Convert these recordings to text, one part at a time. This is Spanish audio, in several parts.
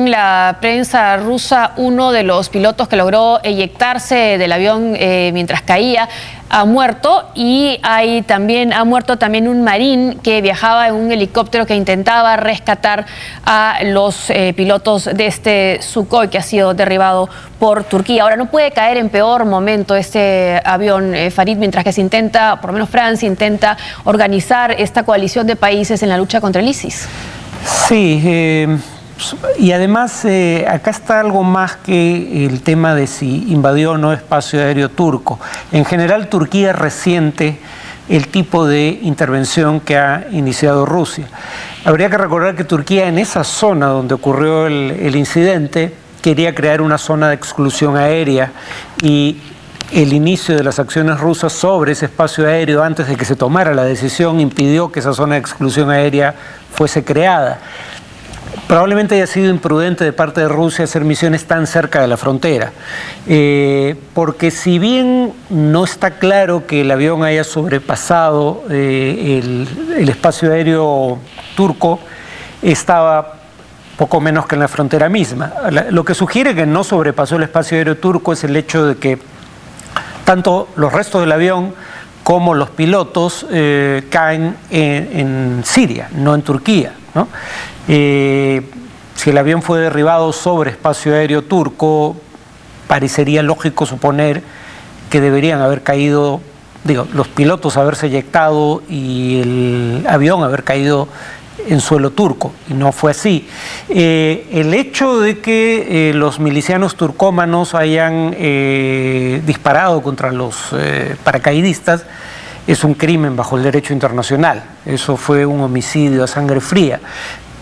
en la prensa rusa uno de los pilotos que logró eyectarse del avión mientras caía. Ha muerto, y ha muerto también un marín que viajaba en un helicóptero que intentaba rescatar a los pilotos de este Sukhoi que ha sido derribado por Turquía. Ahora, no puede caer en peor momento este avión, Farid, mientras que se intenta, por lo menos Francia intenta organizar esta coalición de países en la lucha contra el ISIS. Sí, y además acá está algo más que el tema de si invadió o no espacio aéreo turco. En general, Turquía resiente el tipo de intervención que ha iniciado Rusia. Habría que recordar que Turquía, en esa zona donde ocurrió el incidente, quería crear una zona de exclusión aérea, y el inicio de las acciones rusas sobre ese espacio aéreo antes de que se tomara la decisión impidió que esa zona de exclusión aérea fuese creada. Probablemente haya sido imprudente de parte de Rusia hacer misiones tan cerca de la frontera, porque si bien no está claro que el avión haya sobrepasado el espacio aéreo turco, estaba poco menos que en la frontera misma. Lo que sugiere que no sobrepasó el espacio aéreo turco es el hecho de que tanto los restos del avión como los pilotos caen en Siria, no en Turquía, ¿no? Si el avión fue derribado sobre espacio aéreo turco, parecería lógico suponer que deberían haber caído, los pilotos haberse eyectado y el avión haber caído en suelo turco, y no fue así. El hecho de que los milicianos turcómanos hayan disparado contra los paracaidistas es un crimen bajo el derecho internacional. Eso fue un homicidio a sangre fría,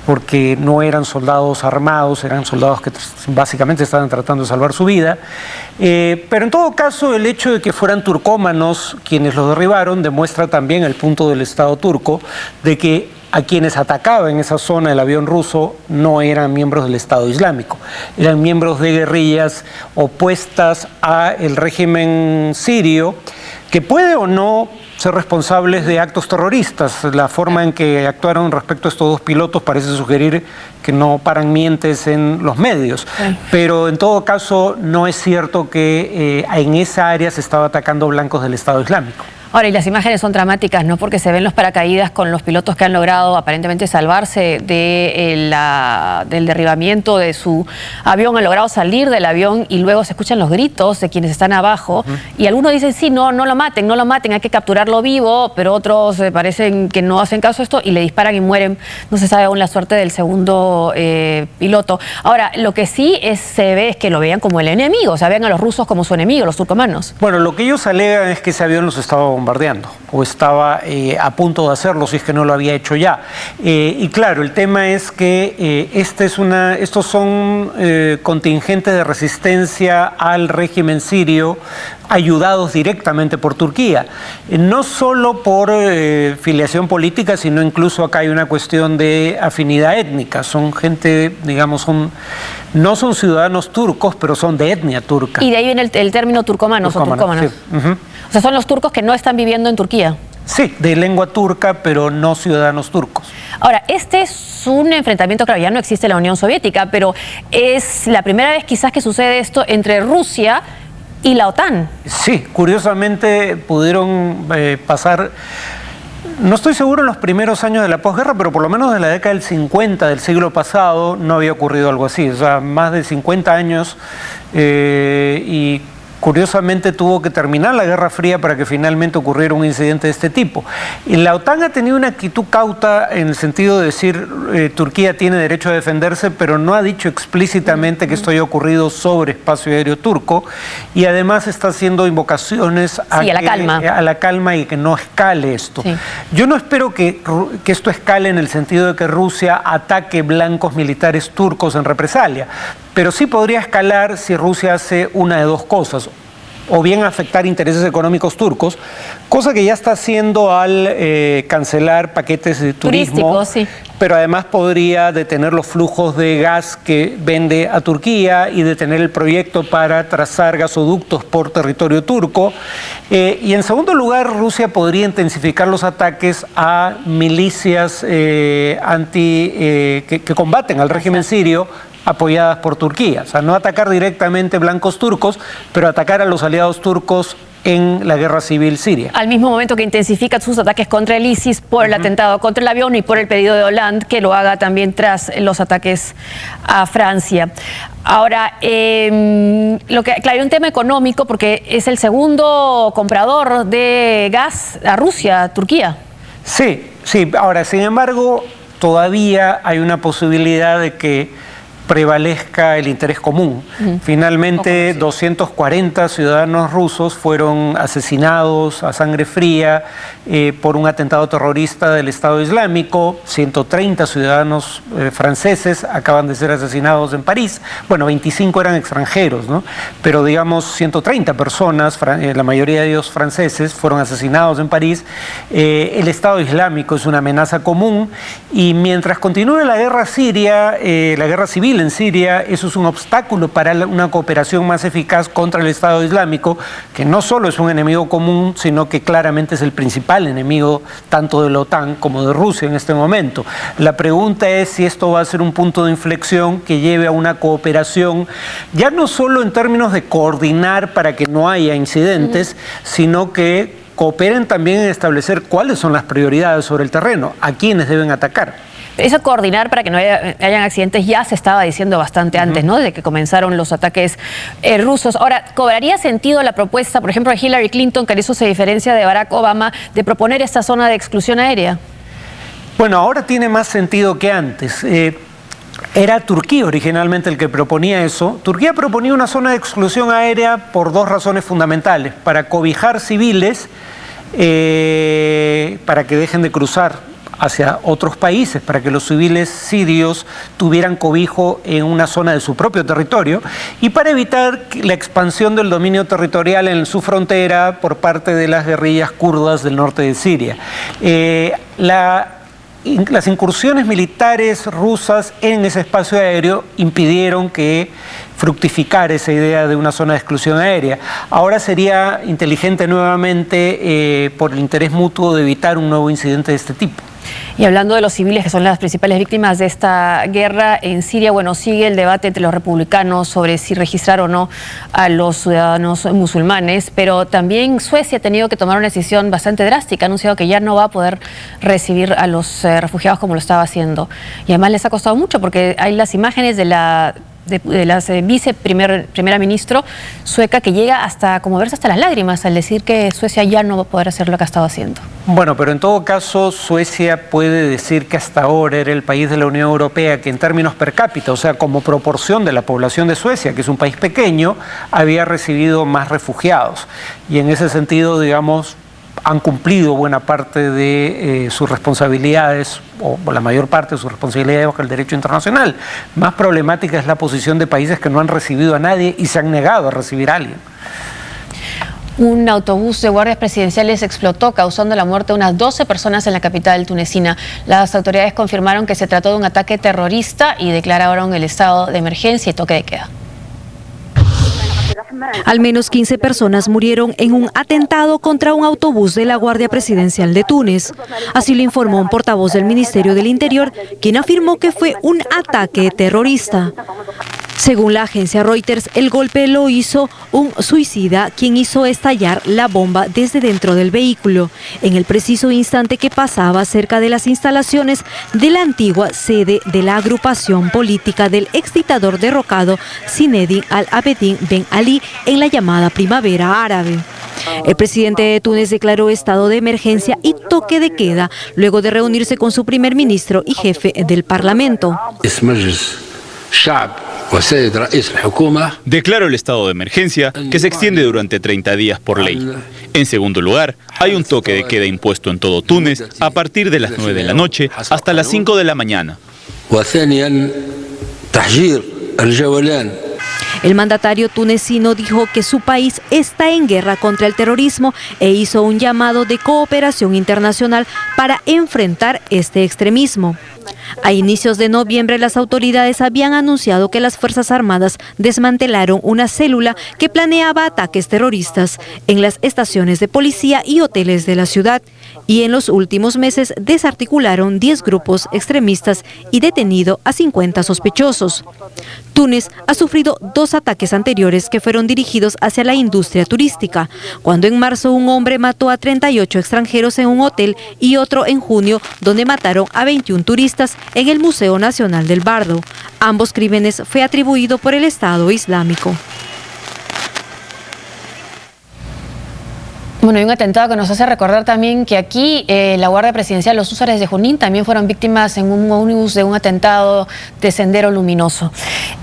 porque no eran soldados armados, eran soldados que básicamente estaban tratando de salvar su vida. Pero en todo caso, el hecho de que fueran turcómanos quienes los derribaron demuestra también el punto del Estado turco de que a quienes atacaba en esa zona el avión ruso no eran miembros del Estado Islámico, eran miembros de guerrillas opuestas al régimen sirio, que puede o no ser responsables de actos terroristas. La forma en que actuaron respecto a estos dos pilotos parece sugerir que no paran mientes en los medios. Sí. Pero en todo caso no es cierto que en esa área se estaba atacando blancos del Estado Islámico. Ahora, y las imágenes son dramáticas, ¿no? Porque se ven los paracaídas con los pilotos que han logrado aparentemente salvarse del derribamiento de su avión, han logrado salir del avión, y luego se escuchan los gritos de quienes están abajo. Y algunos dicen, sí, no lo maten, hay que capturarlo vivo, pero otros parecen que no hacen caso a esto y le disparan y mueren. No se sabe aún la suerte del segundo piloto. Ahora, lo que sí se ve es que lo veían como el enemigo, o sea, vean a los rusos como su enemigo, los turcomanos. Bueno, lo que ellos alegan es que ese avión los estaba bombardeando, o estaba a punto de hacerlo, si es que no lo había hecho ya. Y claro, el tema es que estos son contingentes de resistencia al régimen sirio, ayudados directamente por Turquía. No solo por filiación política, sino incluso acá hay una cuestión de afinidad étnica. Son gente, no son ciudadanos turcos, pero son de etnia turca. Y de ahí viene el término turcomanos o turcómanos. Sí. O sea, son los turcos que no están viviendo en Turquía. Sí, de lengua turca, pero no ciudadanos turcos. Ahora, este es un enfrentamiento, claro, ya no existe la Unión Soviética, pero es la primera vez quizás que sucede esto entre Rusia y la OTAN. Sí, curiosamente pudieron pasar, no estoy seguro en los primeros años de la posguerra, pero por lo menos de la década del 50 del siglo pasado no había ocurrido algo así. O sea, más de 50 años y curiosamente tuvo que terminar la Guerra Fría para que finalmente ocurriera un incidente de este tipo. Y la OTAN ha tenido una actitud cauta en el sentido de decir Turquía tiene derecho a defenderse, pero no ha dicho explícitamente que esto haya ocurrido sobre espacio aéreo turco, y además está haciendo invocaciones a la calma y que no escale esto. Sí. Yo no espero que esto escale en el sentido de que Rusia ataque blancos militares turcos en represalia, pero sí podría escalar si Rusia hace una de dos cosas: o bien afectar intereses económicos turcos, cosa que ya está haciendo al cancelar paquetes de turismo, sí. Pero además podría detener los flujos de gas que vende a Turquía y detener el proyecto para trazar gasoductos por territorio turco. Y en segundo lugar, Rusia podría intensificar los ataques a milicias que combaten al régimen sirio apoyadas por Turquía. O sea, no atacar directamente blancos turcos, pero atacar a los aliados turcos en la guerra civil siria. Al mismo momento que intensifica sus ataques contra el ISIS por el atentado contra el avión y por el pedido de Hollande que lo haga también tras los ataques a Francia. Ahora, claro, hay un tema económico porque es el segundo comprador de gas a Rusia, Turquía. Sí. Ahora, sin embargo, todavía hay una posibilidad de que prevalezca el interés común. Finalmente, 240 ciudadanos rusos fueron asesinados a sangre fría por un atentado terrorista del Estado Islámico. 130 ciudadanos franceses acaban de ser asesinados en París. Bueno, 25 eran extranjeros, ¿no? Pero digamos 130 personas, la mayoría de ellos franceses, fueron asesinados en París. El Estado Islámico es una amenaza común y mientras continúe la guerra siria, la guerra civil en Siria, eso es un obstáculo para una cooperación más eficaz contra el Estado Islámico, que no solo es un enemigo común, sino que claramente es el principal enemigo tanto de la OTAN como de Rusia en este momento. La pregunta es si esto va a ser un punto de inflexión que lleve a una cooperación, ya no solo en términos de coordinar para que no haya incidentes, sino que cooperen también en establecer cuáles son las prioridades sobre el terreno, a quiénes deben atacar. Eso coordinar para que no hayan accidentes ya se estaba diciendo bastante antes, ¿no? Desde que comenzaron los ataques rusos. Ahora, ¿cobraría sentido la propuesta, por ejemplo, de Hillary Clinton, que en eso se diferencia de Barack Obama, de proponer esta zona de exclusión aérea? Bueno, ahora tiene más sentido que antes. Era Turquía originalmente el que proponía eso. Turquía proponía una zona de exclusión aérea por dos razones fundamentales: para cobijar civiles, para que dejen de cruzar hacia otros países, para que los civiles sirios tuvieran cobijo en una zona de su propio territorio, y para evitar la expansión del dominio territorial en su frontera por parte de las guerrillas kurdas del norte de Siria. Las incursiones militares rusas en ese espacio aéreo impidieron que fructificara esa idea de una zona de exclusión aérea. Ahora sería inteligente nuevamente, por el interés mutuo, de evitar un nuevo incidente de este tipo. Y hablando de los civiles, que son las principales víctimas de esta guerra en Siria, bueno, sigue el debate entre los republicanos sobre si registrar o no a los ciudadanos musulmanes, pero también Suecia ha tenido que tomar una decisión bastante drástica, ha anunciado que ya no va a poder recibir a los refugiados como lo estaba haciendo. Y además les ha costado mucho porque hay las imágenes de la primera ministra sueca que llega hasta conmoverse hasta las lágrimas al decir que Suecia ya no va a poder hacer lo que ha estado haciendo. Bueno, pero en todo caso Suecia puede decir que hasta ahora era el país de la Unión Europea que en términos per cápita, o sea, como proporción de la población de Suecia, que es un país pequeño, había recibido más refugiados. Y en ese sentido, digamos, han cumplido buena parte de sus responsabilidades, o la mayor parte de sus responsabilidades bajo el derecho internacional. Más problemática es la posición de países que no han recibido a nadie y se han negado a recibir a alguien. Un autobús de guardias presidenciales explotó, causando la muerte de unas 12 personas en la capital tunecina. Las autoridades confirmaron que se trató de un ataque terrorista y declararon el estado de emergencia y toque de queda. Al menos 15 personas murieron en un atentado contra un autobús de la Guardia Presidencial de Túnez. Así lo informó un portavoz del Ministerio del Interior, quien afirmó que fue un ataque terrorista. Según la agencia Reuters, el golpe lo hizo un suicida, quien hizo estallar la bomba desde dentro del vehículo, en el preciso instante que pasaba cerca de las instalaciones de la antigua sede de la agrupación política del exdictador derrocado Zinedine al-Abidine Ben Ali en la llamada Primavera Árabe. El presidente de Túnez declaró estado de emergencia y toque de queda luego de reunirse con su primer ministro y jefe del Parlamento. Declaro el estado de emergencia, que se extiende durante 30 días por ley. En segundo lugar, hay un toque de queda impuesto en todo Túnez a partir de las 9 de la noche hasta las 5 de la mañana. El mandatario tunecino dijo que su país está en guerra contra el terrorismo e hizo un llamado de cooperación internacional para enfrentar este extremismo. A inicios de noviembre, las autoridades habían anunciado que las Fuerzas Armadas desmantelaron una célula que planeaba ataques terroristas en las estaciones de policía y hoteles de la ciudad. y en los últimos meses desarticularon 10 grupos extremistas y detenido a 50 sospechosos. Túnez ha sufrido 2 ataques anteriores que fueron dirigidos hacia la industria turística, cuando en marzo un hombre mató a 38 extranjeros en un hotel y otro en junio, donde mataron a 21 turistas en el Museo Nacional del Bardo. Ambos crímenes fue atribuido por el Estado Islámico. Bueno, hay un atentado que nos hace recordar también que aquí la Guardia Presidencial, los húsares de Junín, también fueron víctimas en un ómnibus de un atentado de Sendero Luminoso.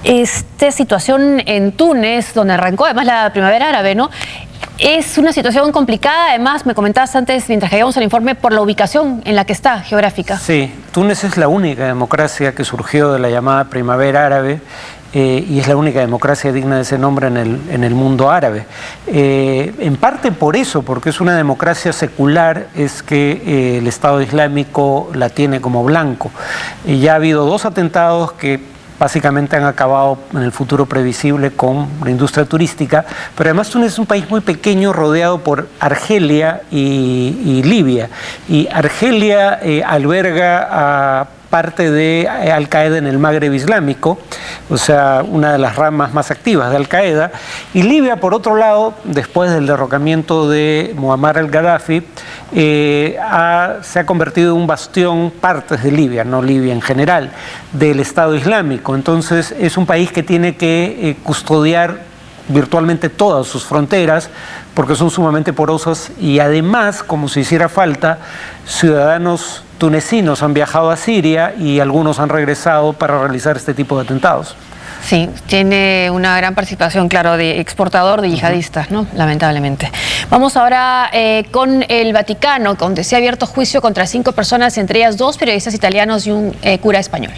Esta situación en Túnez, donde arrancó además la primavera árabe, ¿no? Es una situación complicada, además me comentabas antes, mientras que íbamos al informe, por la ubicación en la que está, geográfica. Sí, Túnez es la única democracia que surgió de la llamada primavera árabe y es la única democracia digna de ese nombre en el mundo árabe. En parte por eso, porque es una democracia secular, es que el Estado Islámico la tiene como blanco. Ya ha habido 2 atentados que básicamente han acabado en el futuro previsible con la industria turística, pero además Túnez es un país muy pequeño rodeado por Argelia y Libia. Y Argelia alberga a parte de Al-Qaeda en el Magreb Islámico, o sea, una de las ramas más activas de Al-Qaeda. Y Libia, por otro lado, después del derrocamiento de Muammar al-Gaddafi, se ha convertido en un bastión, partes de Libia, no Libia en general, del Estado Islámico. Entonces es un país que tiene que custodiar virtualmente todas sus fronteras porque son sumamente porosas y además, como si hiciera falta, ciudadanos tunecinos han viajado a Siria y algunos han regresado para realizar este tipo de atentados. Sí, tiene una gran participación, claro, de exportador de yihadistas, ¿no? Lamentablemente. Vamos ahora con el Vaticano, donde se ha abierto juicio contra 5 personas, entre ellas 2 periodistas italianos y un cura español.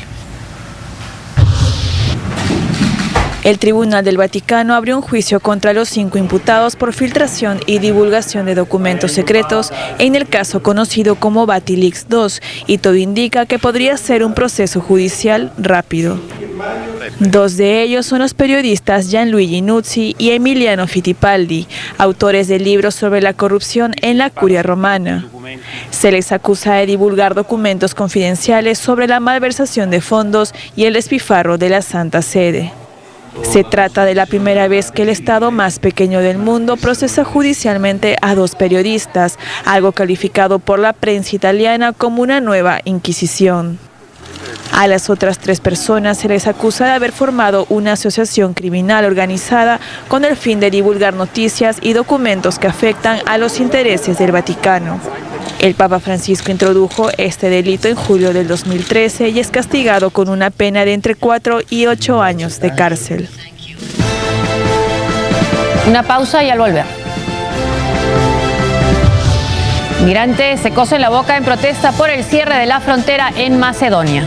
El Tribunal del Vaticano abrió un juicio contra los 5 imputados por filtración y divulgación de documentos secretos en el caso conocido como Vatilix II, y todo indica que podría ser un proceso judicial rápido. 2 de ellos son los periodistas Gianluigi Nuzzi y Emiliano Fittipaldi, autores de libros sobre la corrupción en la Curia Romana. Se les acusa de divulgar documentos confidenciales sobre la malversación de fondos y el despilfarro de la Santa Sede. Se trata de la primera vez que el Estado más pequeño del mundo procesa judicialmente a 2 periodistas, algo calificado por la prensa italiana como una nueva Inquisición. A las otras 3 personas se les acusa de haber formado una asociación criminal organizada con el fin de divulgar noticias y documentos que afectan a los intereses del Vaticano. El Papa Francisco introdujo este delito en julio del 2013 y es castigado con una pena de entre 4 y 8 años de cárcel. Una pausa y al volver. Migrantes se cosen la boca en protesta por el cierre de la frontera en Macedonia.